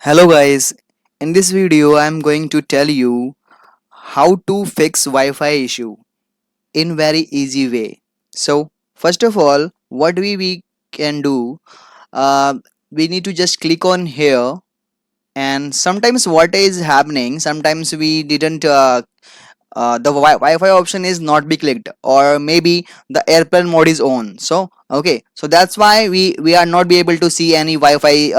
Hello guys, in this video I am going to tell you how to fix Wi-Fi issue in very easy way. So first of all, what we can do, uh, we need to just click on here, and sometimes what is happening, sometimes we didn't the Wi-Fi option is not be clicked, or maybe the airplane mode is on. So okay, so that's why we are not be able to see any Wi-Fi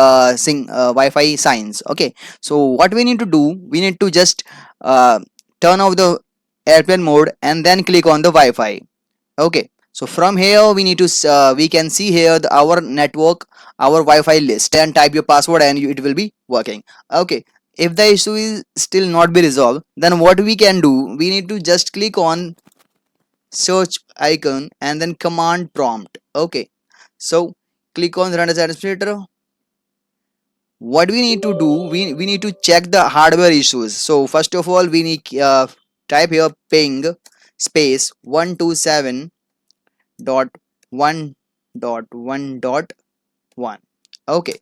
Wi-Fi signs. Okay, so what we need to do, we need to just uh, turn off the airplane mode and then click on the Wi-Fi. Okay, so from here we need to we can see here our network, our Wi-Fi list, and then type your password and it will be working. Okay, if the issue is still not be resolved, then what we can do, we need to just click on search icon and then command prompt. Okay, so click on run as administrator. What we need to do, we need to check the hardware issues. So first of all, we need type here ping space 127 dot 1.1.1. Okay,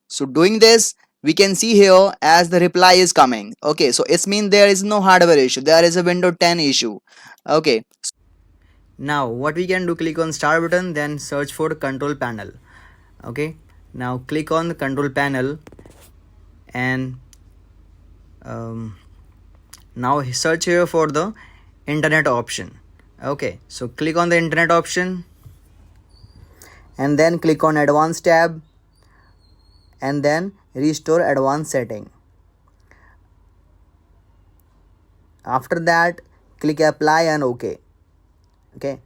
so doing this, we can see here as the reply is coming. Okay, so it means there is no hardware issue, there is a windows 10 issue. Okay, now what we can do, click on start button, then search for control panel. Okay, now click on the control panel, and now search here for the internet option. Okay, so click on the internet option and then click on advanced tab and then restore advanced setting. After that, click apply and OK. Okay,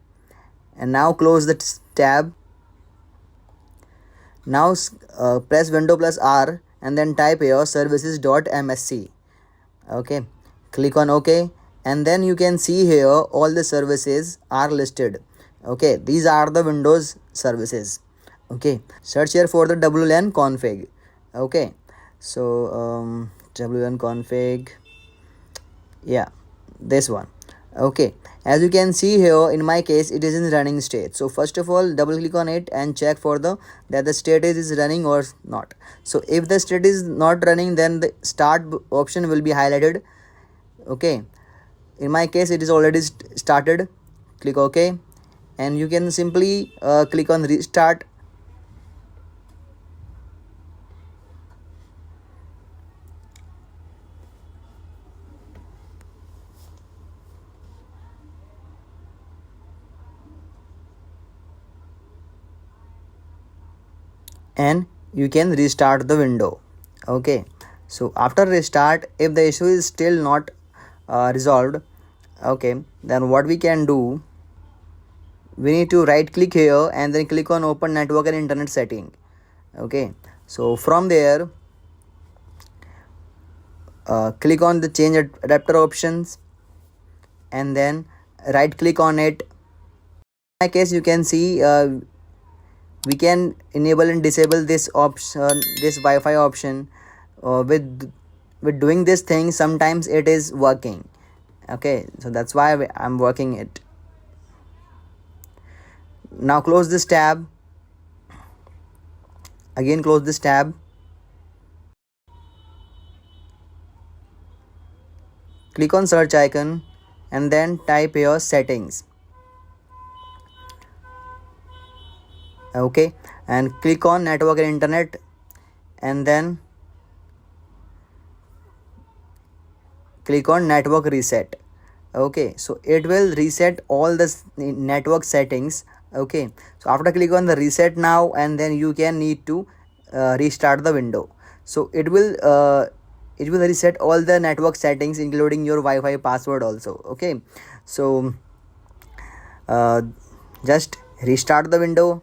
and now close the tab. Now press window plus R and then type here services.msc. Okay, click on OK, and then you can see here all the services are listed. Okay, these are the Windows services. Okay, search here for the WLAN config. Okay, so WLAN config, yeah, this one. Okay, as you can see here, in my case it is in running state. So first of all, double click on it and check for the that the state is running or not. So if the state is not running, then the start option will be highlighted. Okay, in my case it is already started. Click OK, and you can simply click on restart. And you can restart the window. Okay, so after restart, if the issue is still not resolved, okay, then what we can do, we need to right click here and then click on open network and internet setting. Okay, so from there click on the change adapter options and then right click on it. In my case, you can see we can enable and disable this option, this Wi-Fi option. With doing this thing, sometimes it is working. Okay, so that's why I'm working it. Now close this tab, again close this tab, click on search icon and then type your settings. Okay, and click on network and internet and then click on network reset. Okay, so it will reset all the network settings. Okay, so after click on the reset now, and then you can need to restart the window. So it will reset all the network settings including your Wi-Fi password also. Okay, so just restart the window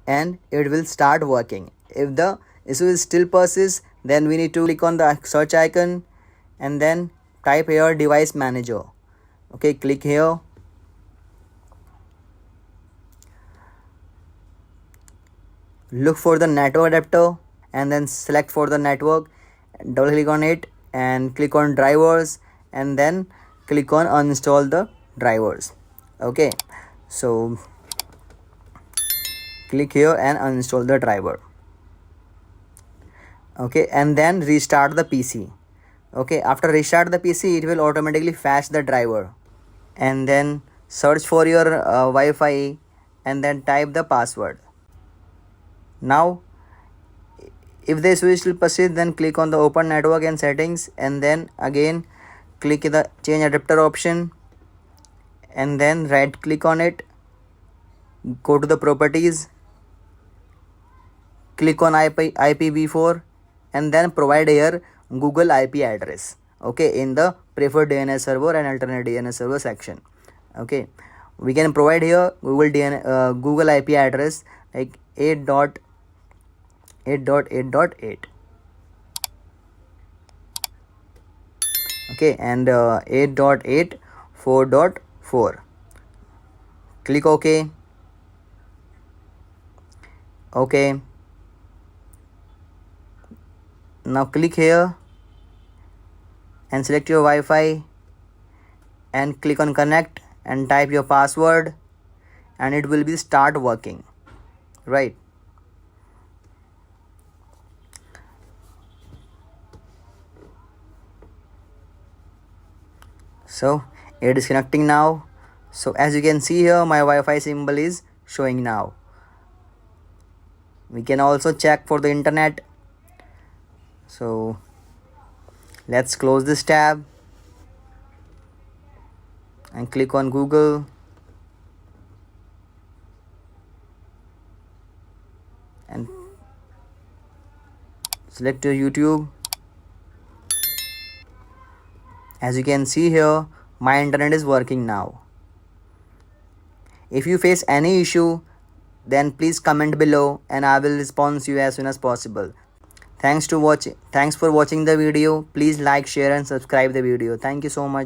and it will start working. If the issue is still persists, then we need to click on the search icon and then type here device manager. Okay, click here, look for the network adapter and then select for the network, double click on it and click on drivers and then click on uninstall the drivers. Okay, so click here and uninstall the driver. Okay, and then restart the PC. Okay, after restart the PC, it will automatically fetch the driver, and then search for your Wi-Fi and then type the password. Now if the switch will persist, then click on the open network and settings, and then again click the change adapter option, and then right click on it, go to the properties, click on IPv4, and then provide here Google IP address, okay, in the preferred DNS server and alternate DNS server section. Okay, we can provide here Google IP address like 8.8.8.8. Okay, and 8.8.4.4. Click OK. Okay, now click here and select your Wi-Fi and click on connect and type your password, and it will be start working, right? So it is connecting now. So as you can see here, my Wi-Fi symbol is showing now. We can also check for the internet. So let's close this tab and click on Google and select your YouTube. As you can see here, my internet is working now. If you face any issue, then please comment below and I will respond to you as soon as possible. Thanks for watching the video. Please like, share and subscribe the video. Thank you so much.